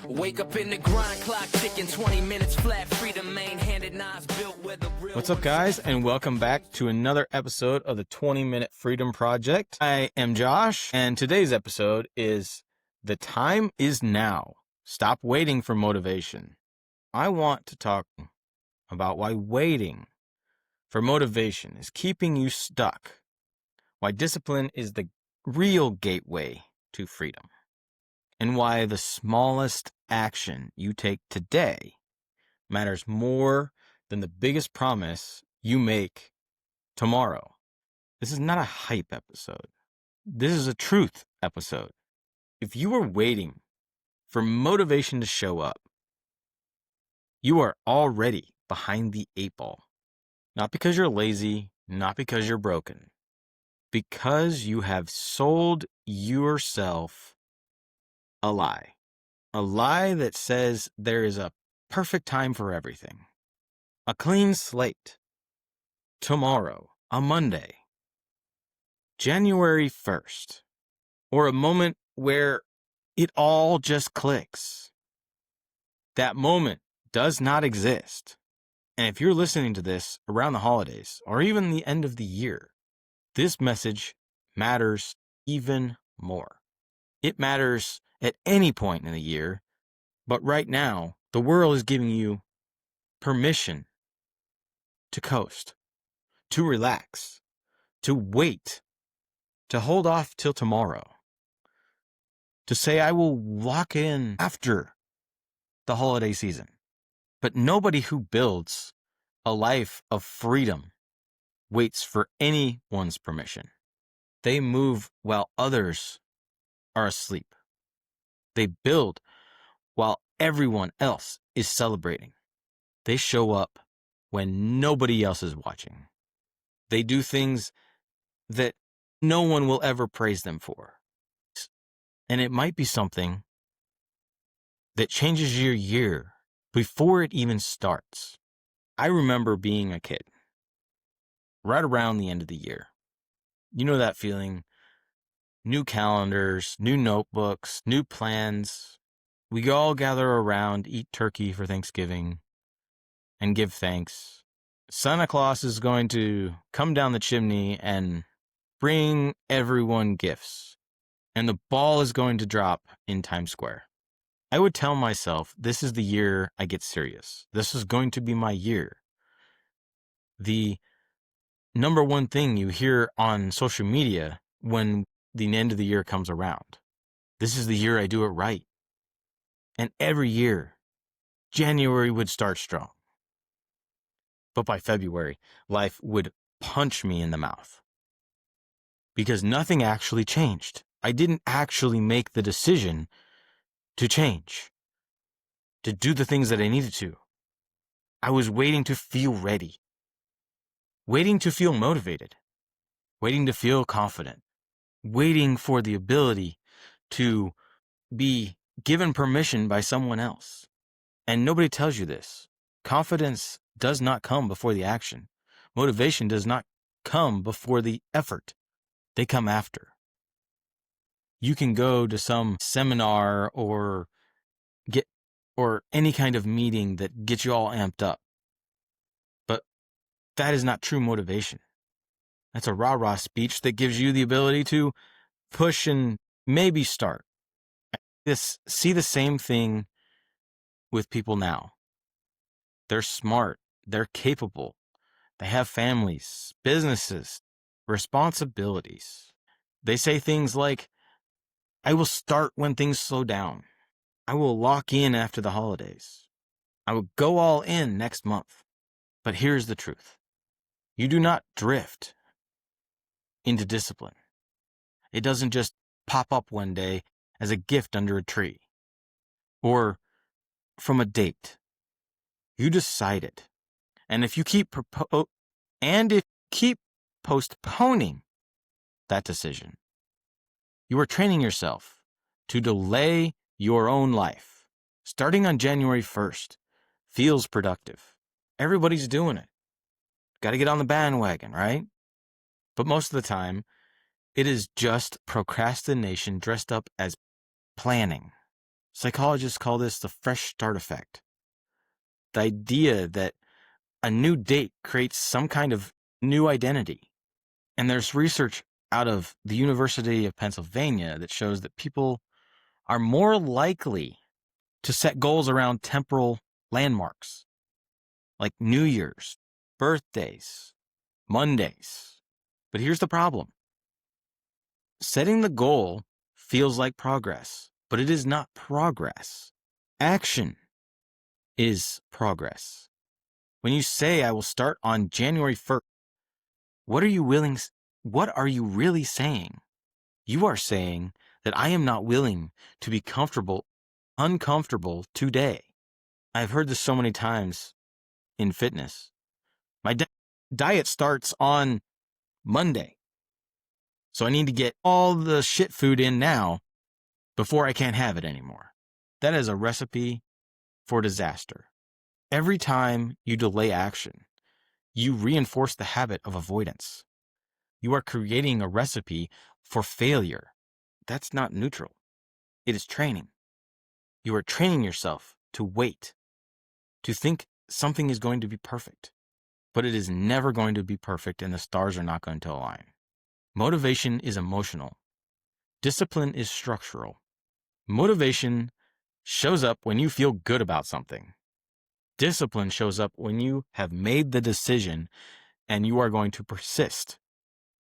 Wake up in the grind, clock ticking, 20 minutes flat, freedom main-handed, knives built with the real. What's up, guys, and welcome back to another episode of the 20-Minute Freedom Project. I am Josh, and today's episode is The Time Is Now. Stop waiting for motivation. I want to talk about why waiting for motivation is keeping you stuck, why discipline is the real gateway to freedom, and why the smallest action you take today matters more than the biggest promise you make tomorrow. This is not a hype episode. This is a truth episode. If you are waiting for motivation to show up, you are already behind the 8 ball. Not because you're lazy, not because you're broken, because you have sold yourself a lie. A lie that says there is a perfect time for everything. A clean slate. Tomorrow, a Monday, January 1st, or a moment where it all just clicks. That moment does not exist. And if you're listening to this around the holidays or even the end of the year, this message matters even more. It matters at any point in the year, but right now, the world is giving you permission to coast, to relax, to wait, to hold off till tomorrow, to say, I will lock in after the holiday season. But nobody who builds a life of freedom waits for anyone's permission. They move while others are asleep. They build while everyone else is celebrating. They show up when nobody else is watching. They do things that no one will ever praise them for. And it might be something that changes your year before it even starts. I remember being a kid, right around the end of the year. You know that feeling? New calendars, new notebooks, new plans. We all gather around, eat turkey for Thanksgiving, and give thanks. Santa Claus is going to come down the chimney and bring everyone gifts, and the ball is going to drop in Times Square. I would tell myself, this is the year I get serious. This is going to be my year. The number one thing you hear on social media when the end of the year comes around. This is the year I do it right. And every year, January would start strong. But by February, life would punch me in the mouth. Because nothing actually changed. I didn't actually make the decision to change, to do the things that I needed to. I was waiting to feel ready, waiting to feel motivated, waiting to feel confident, waiting for the ability to be given permission by someone else. And nobody tells you this. Confidence does not come before the action. Motivation does not come before the effort. They come after. You can go to some seminar or any kind of meeting that gets you all amped up. But that is not true motivation. That's a rah-rah speech that gives you the ability to push and maybe start. See the same thing with people now. They're smart. They're capable. They have families, businesses, responsibilities. They say things like, I will start when things slow down. I will lock in after the holidays. I will go all in next month. But here's the truth. You do not drift into discipline. It doesn't just pop up one day as a gift under a tree or from a date. You decide it. And if you keep postponing that decision, you are training yourself to delay your own life. Starting on January 1st feels productive. Everybody's doing it. Got to get on the bandwagon, right? But most of the time, it is just procrastination dressed up as planning. Psychologists call this the fresh start effect. The idea that a new date creates some kind of new identity. And there's research out of the University of Pennsylvania that shows that people are more likely to set goals around temporal landmarks like New Year's, birthdays, Mondays. But here's the problem. Setting the goal feels like progress, but it is not progress. Action is progress. When you say, I will start on January 1st, what are you really saying? You are saying that I am not willing to be uncomfortable today. I've heard this so many times in fitness. My diet starts on Monday. So I need to get all the shit food in now before I can't have it anymore. That is a recipe for disaster. Every time you delay action, you reinforce the habit of avoidance. You are creating a recipe for failure. That's not neutral. It is training. You are training yourself to wait, to think something is going to be perfect. But it is never going to be perfect, and the stars are not going to align. Motivation is emotional. Discipline is structural. Motivation shows up when you feel good about something. Discipline shows up when you have made the decision and you are going to persist.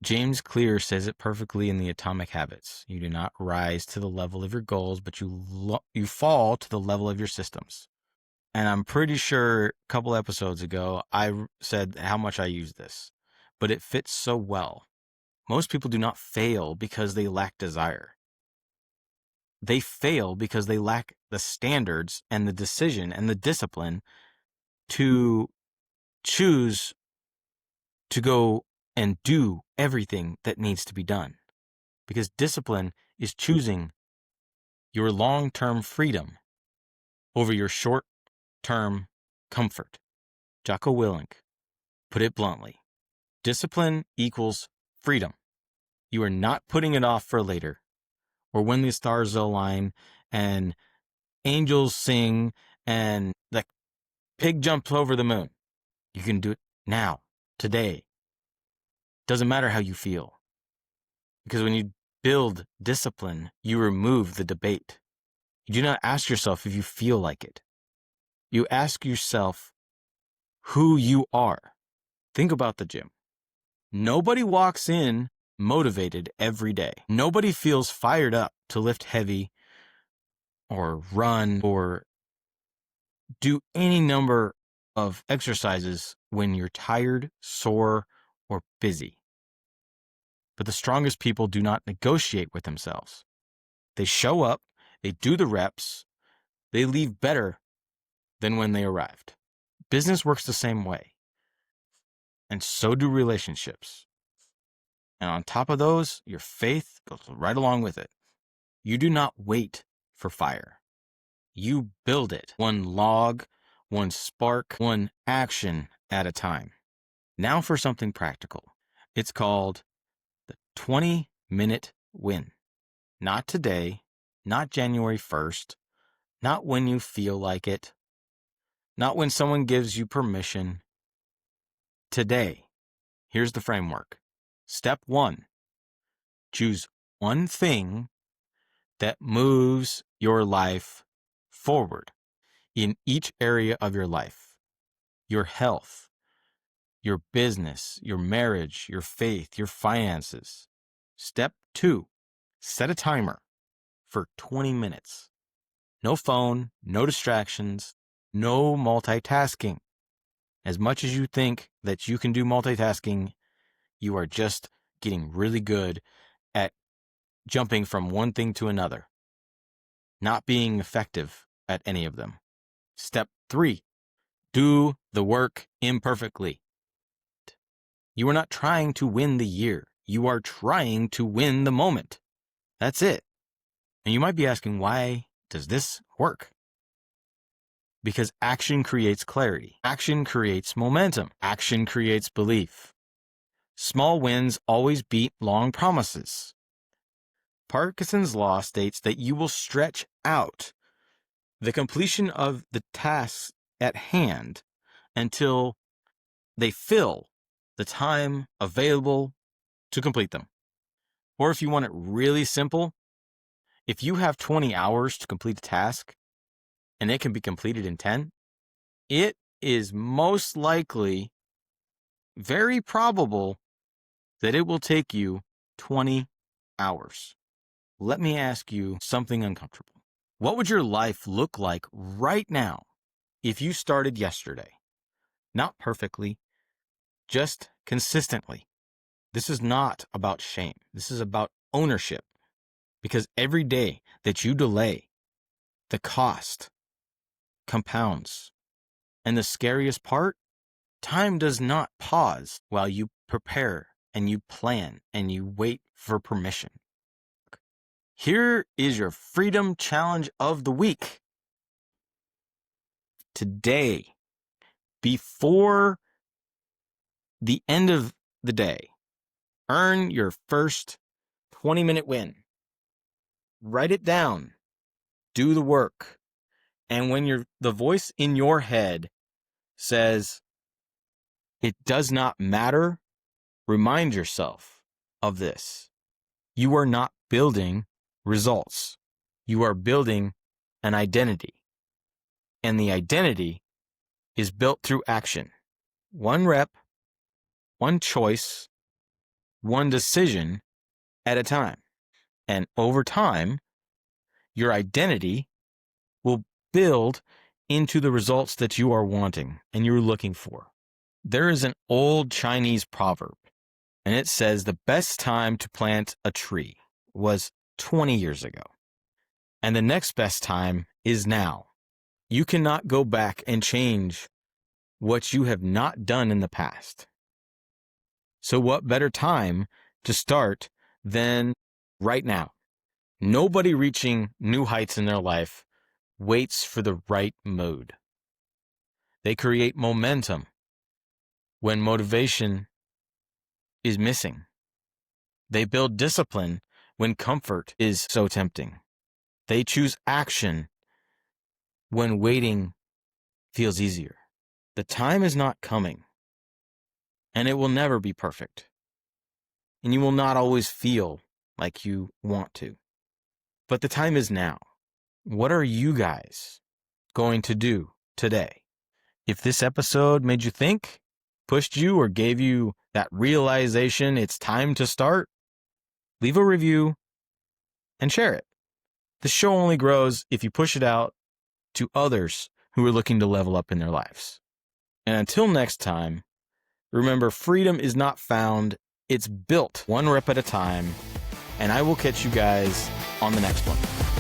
James Clear says it perfectly in the Atomic Habits. You do not rise to the level of your goals, but you fall to the level of your systems. And I'm pretty sure a couple episodes ago, I said how much I use this, but it fits so well. Most people do not fail because they lack desire. They fail because they lack the standards and the decision and the discipline to choose to go and do everything that needs to be done. Because discipline is choosing your long-term freedom over your short-term comfort. Jocko Willink put it bluntly. Discipline equals freedom. You are not putting it off for later, or when the stars align and angels sing and the pig jumps over the moon. You can do it now, today. Doesn't matter how you feel. Because when you build discipline, you remove the debate. You do not ask yourself if you feel like it. You ask yourself who you are. Think about the gym. Nobody walks in motivated every day. Nobody feels fired up to lift heavy or run or do any number of exercises when you're tired, sore, or busy. But the strongest people do not negotiate with themselves. They show up, they do the reps, they leave better than when they arrived. Business works the same way. And so do relationships. And on top of those, your faith goes right along with it. You do not wait for fire. You build it, one log, one spark, one action at a time. Now for something practical. It's called the 20-minute win. Not today, not January 1st, not when you feel like it, not when someone gives you permission. Today. Here's the framework. Step 1. Choose one thing that moves your life forward in each area of your life. Your health, your business, your marriage, your faith, your finances. Step 2. Set a timer for 20 minutes. No phone, no distractions, no multitasking. As much as you think that you can do multitasking, you are just getting really good at jumping from one thing to another, not being effective at any of them. Step 3, do the work imperfectly. You are not trying to win the year. You are trying to win the moment. That's it. And you might be asking, why does this work? Because action creates clarity. Action creates momentum. Action creates belief. Small wins always beat long promises. Parkinson's law states that you will stretch out the completion of the tasks at hand until they fill the time available to complete them. Or if you want it really simple, if you have 20 hours to complete a task and it can be completed in 10, it is most likely very probable that it will take you 20 hours. Let me ask you something uncomfortable. What would your life look like right now if you started yesterday? Not perfectly, just consistently. This is not about shame. This is about ownership. Because every day that you delay, the cost compounds. And the scariest part, time does not pause while you prepare and you plan and you wait for permission. Here is your freedom challenge of the week. Today, before the end of the day, earn your first 20-minute win. Write it down. Do the work. And when the voice in your head says, it does not matter, remind yourself of this. You are not building results. You are building an identity. And the identity is built through action. One rep, one choice, one decision at a time. And over time, your identity will build into the results that you are wanting and you're looking for. There is an old Chinese proverb, and it says the best time to plant a tree was 20 years ago. And the next best time is now. You cannot go back and change what you have not done in the past. So what better time to start than right now? Nobody reaching new heights in their life waits for the right mood. They create momentum when motivation is missing. They build discipline when comfort is so tempting. They choose action when waiting feels easier. The time is not coming, and it will never be perfect. And you will not always feel like you want to. But the time is now. What are you guys going to do today? If this episode made you think, pushed you, or gave you that realization it's time to start, leave a review and share it. The show only grows if you push it out to others who are looking to level up in their lives. And until next time, remember, freedom is not found, it's built one rep at a time, and I will catch you guys on the next one.